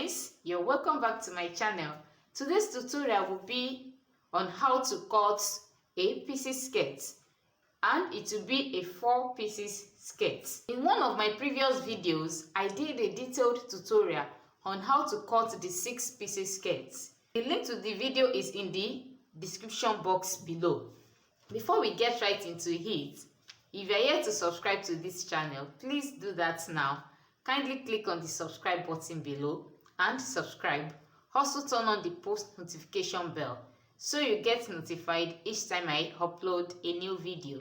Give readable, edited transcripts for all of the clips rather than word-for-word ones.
friends, you're welcome back to my channel. Today's tutorial will be on how to cut a pieces skirt, and it will be a 4 pieces skirt. In one of my previous videos, I did a detailed tutorial on how to cut the 6 pieces skirts. The link to the video is in the description box below. Before we get right into it, if you're yet to subscribe to this channel, please do that now. Kindly click on the subscribe button below and subscribe. Also turn on the post notification bell so you get notified each time I upload a new video.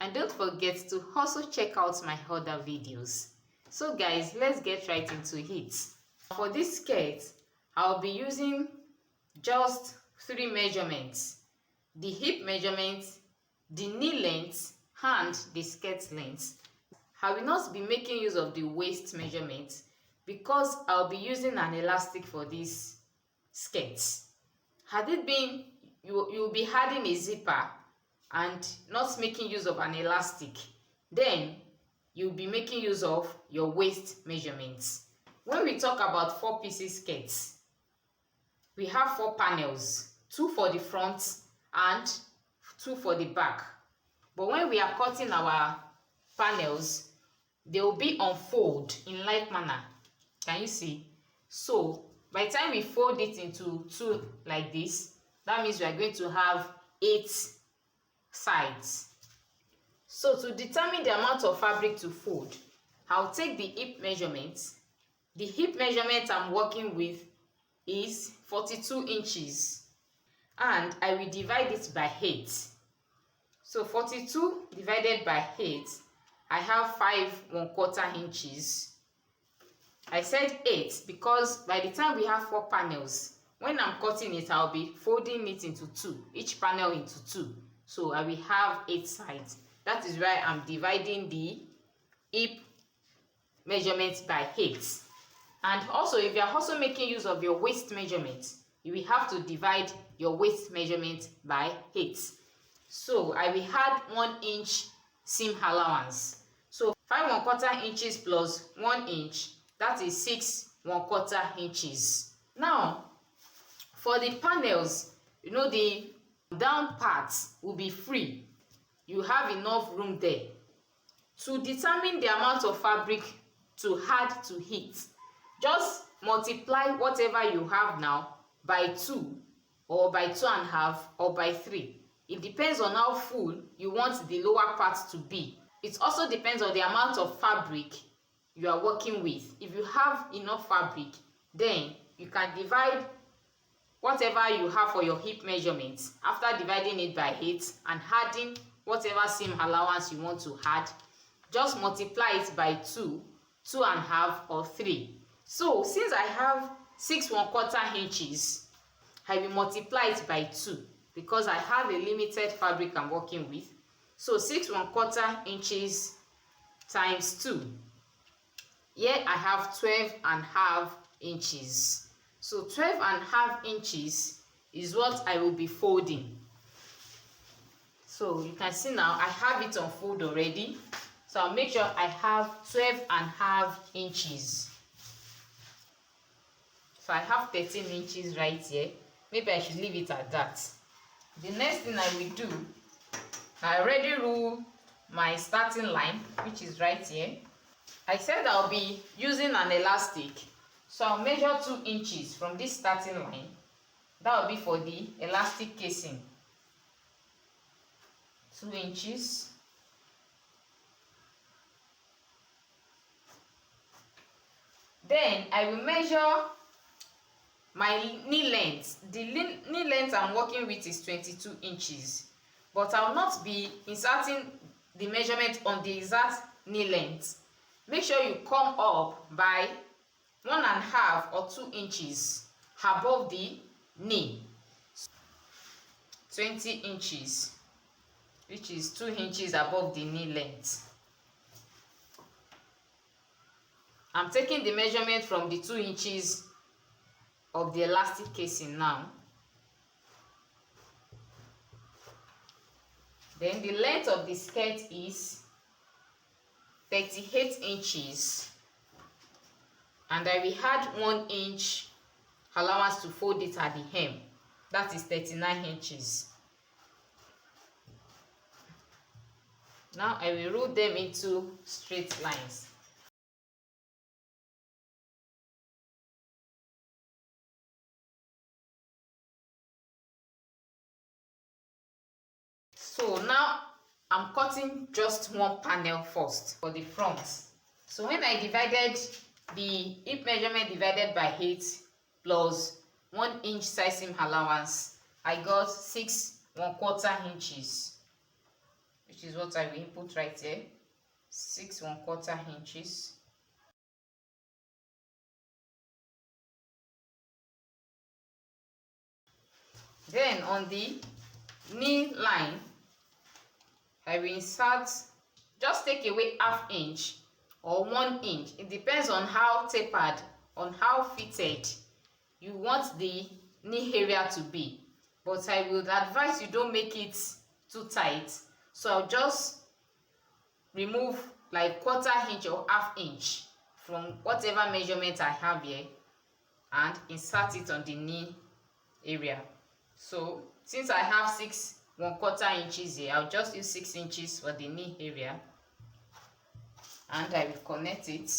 And don't forget to also check out my other videos. So guys, let's get right into it. For this skirt, I'll be using just 3 measurements: the hip measurement, the knee length, and the skirt length. I will not be making use of the waist measurement because I'll be using an elastic for this skirt. Had it been you'll be adding a zipper and not making use of an elastic, then you'll be making use of your waist measurements. When we talk about 4 pieces skirts, we have 4 panels, 2 for the front and 2 for the back. But when we are cutting our panels, they will be on fold in like manner. Can you see? So by the time we fold it into 2 like this, that means we are going to have 8 sides. So to determine the amount of fabric to fold, I'll take the hip measurement. The hip measurement I'm working with is 42 inches, and I will divide it by 8. So 42 divided by 8, I have 5 1/4 inches. I said 8 because by the time we have 4 panels, when I'm cutting it, I'll be folding it into 2, each panel into 2. So I will have 8 sides. That is why I'm dividing the hip measurement by 8. And also, if you're also making use of your waist measurement, you will have to divide your waist measurement by 8. So I will add 1 inch seam allowance. So 5 1/4 inches plus 1 inch, that is 6 1/4 inches. Now, for the panels, the down parts will be free. You have enough room there. To determine the amount of fabric to add to it, just multiply whatever you have now by 2, or by 2.5, or by 3. It depends on how full you want the lower part to be. It also depends on the amount of fabric you are working with. If you have enough fabric, then you can divide whatever you have for your hip measurements after dividing it by 8 and adding whatever seam allowance you want to add. Just multiply it by 2, 2.5, or 3. So since I have 6 1/4 inches, I will multiply it by 2 because I have a limited fabric I'm working with. So 6 1/4 inches times 2. Here I have 12.5 inches. So 12.5 inches is what I will be folding. So you can see now I have it on fold already. So I'll make sure I have 12.5 inches. So I have 13 inches right here. Maybe I should leave it at that. The next thing I will do, I already ruled my starting line, which is right here. I said I'll be using an elastic, so I'll measure 2 inches from this starting line. That will be for the elastic casing. 2 inches. Then I will measure my knee length. The knee length I'm working with is 22 inches, but I will not be inserting the measurement on the exact knee length. Make sure you come up by 1.5 or 2 inches above the knee. 20 inches, which is 2 inches above the knee length. I'm taking the measurement from the 2 inches of the elastic casing now. Then the length of the skirt is 38 inches and I will add 1 inch allowance to fold it at the hem. That is 39 inches. Now I will roll them into straight lines. So now I'm cutting just one panel first for the front. So when I divided the hip measurement divided by 8 plus 1 inch side seam allowance, I got 6 1/4 inches, which is what I will input right here. 6 1/4 inches. Then on the knee line, I will insert, just take away 1/2 inch or 1 inch. It depends on how tapered, on how fitted you want the knee area to be. But I would advise you don't make it too tight. So I'll just remove like 1/4 inch or 1/2 inch from whatever measurement I have here and insert it on the knee area. So since I have 6 1/4 inches here, I'll just use 6 inches for the knee area, and I will connect it.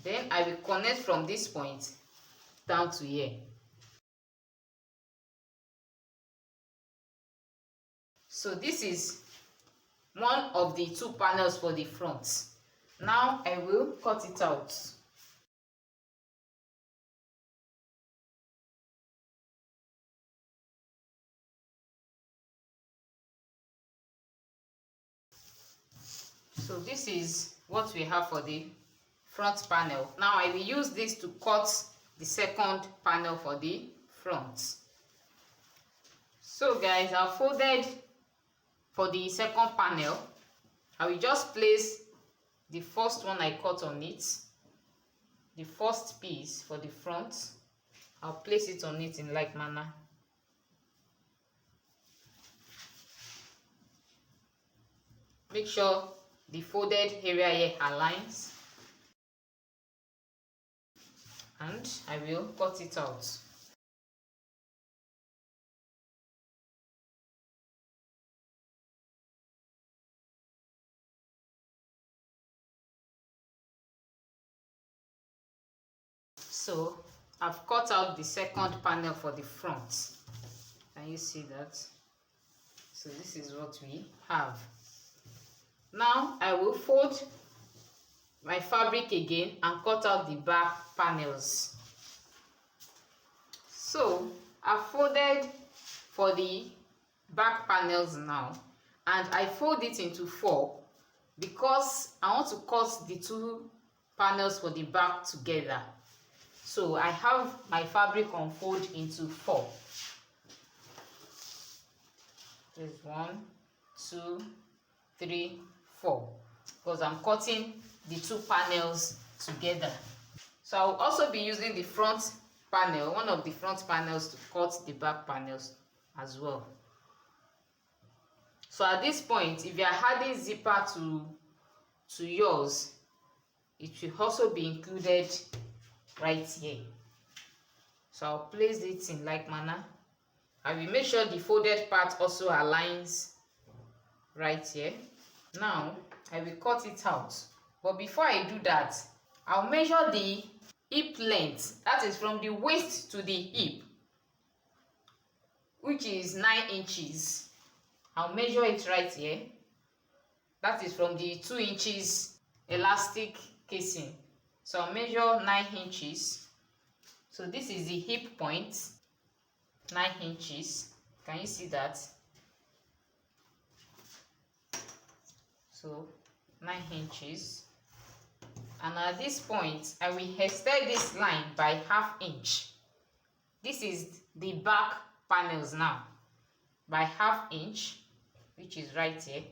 Then I will connect from this point down to here. So this is one of the 2 panels for the front. Now I will cut it out. So this is what we have for the front panel. Now I will use this to cut the second panel for the front. So guys, I've folded for the second panel. I will just place the first one I cut on it, the first piece for the front. I'll place it on it in like manner. Make sure the folded area here aligns, and I will cut it out. So I've cut out the second panel for the front. Can you see that? So this is what we have. Now I will fold my fabric again and cut out the back panels. So I've folded for the back panels now, and I fold it into 4 because I want to cut the 2 panels for the back together. So I have my fabric unfold into 4. There's 1, 2, 3, 4, because I'm cutting the 2 panels together. So I'll also be using the front panel, one of the front panels, to cut the back panels as well. So at this point, if you are adding zipper to yours, it will also be included right here. So I'll place it in like manner. I will make sure the folded part also aligns right here. Now I will cut it out, but before I do that, I'll measure the hip length, that is from the waist to the hip, which is 9 inches. I'll measure it right here. That is from the 2 inches elastic casing. So I'll measure 9 inches. So this is the hip point, 9 inches. Can you see that? So 9 inches. And at this point, I will extend this line by 1/2 inch. This is the back panels now, by 1/2 inch, which is right here.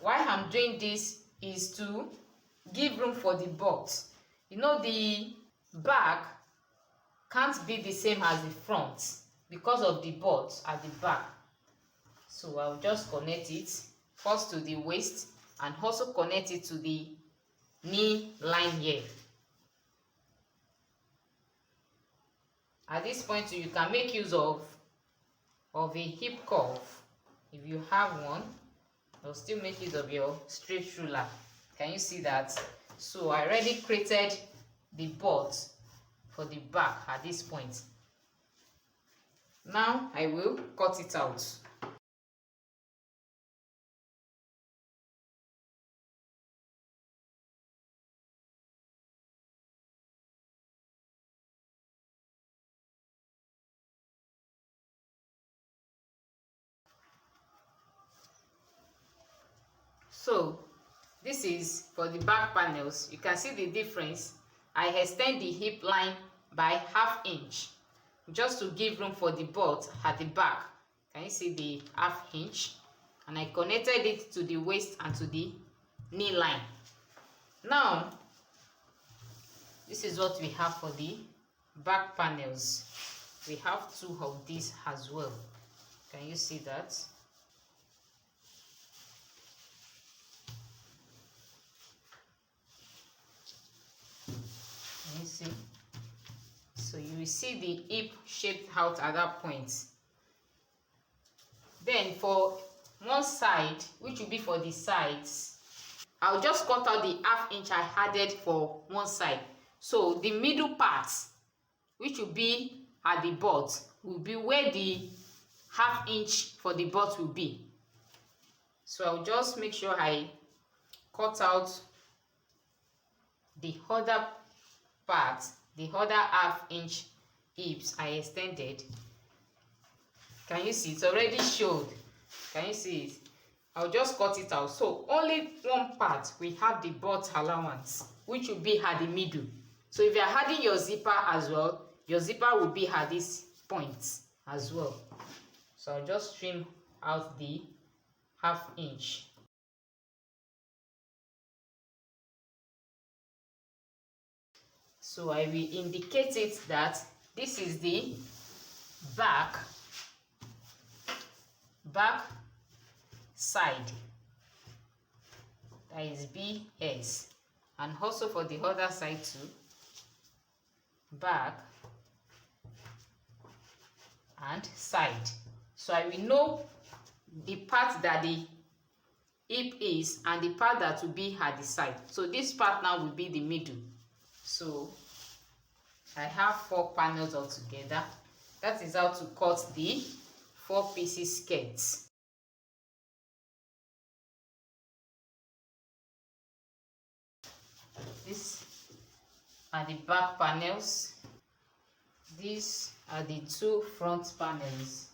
Why I'm doing this is to give room for the butt. You know, the back can't be the same as the front because of the butt at the back. So I'll just connect it first to the waist and also connect it to the knee line here. At this point you can make use of a hip curve if you have one, or still make use of your straight ruler. Can you see that? So I already created the butt for the back at this point. Now I will cut it out. So this is for the back panels. You can see the difference. I extend the hip line by 1/2 inch just to give room for the butt at the back. Can you see the 1/2 inch? And I connected it to the waist and to the knee line. Now this is what we have for the back panels. We have 2 of these as well. Can you see that? Can you see? So you will see the hip shaped out at that point. Then for one side, which will be for the sides, I'll just cut out the 1/2 inch I added for one side. So the middle part, which will be at the butt, will be where the 1/2 inch for the butt will be. So I'll just make sure I cut out the other part, the other 1/2 inch hips I extended. Can you see? It's already showed. Can you see it? I'll just cut it out. So only one part we have the butt allowance, which will be at the middle. So if you're adding your zipper as well, your zipper will be at this point as well. So I'll just trim out the 1/2 inch. So I will indicate it that this is the back side, that is BS, and also for the other side too, back and side. So I will know the part that the hip is and the part that will be at the side. So this part now will be the middle. So I have 4 panels altogether. That is how to cut the 4 pieces skirt. These are the back panels. These are the 2 front panels.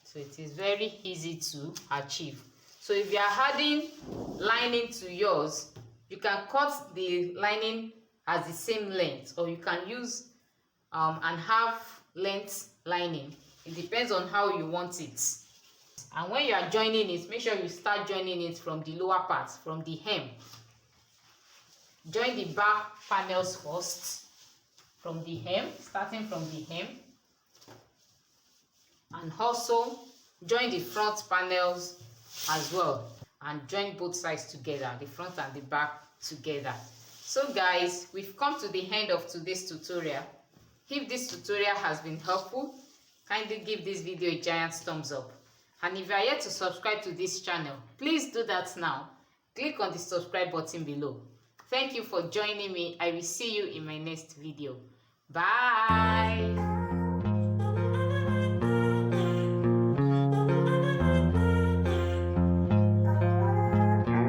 So it is very easy to achieve. So if you are adding lining to yours, you can cut the lining as the same length, or you can use an 1/2 length lining. It depends on how you want it. And when you are joining it, make sure you start joining it from the lower part, from the hem. Join the back panels first from the hem, starting from the hem, and also join the front panels as well, and join both sides together, the front and the back together. So guys, we've come to the end of today's tutorial. If this tutorial has been helpful, kindly give this video a giant thumbs up. And if you are yet to subscribe to this channel, please do that now. Click on the subscribe button below. Thank you for joining me. I will see you in my next video. Bye.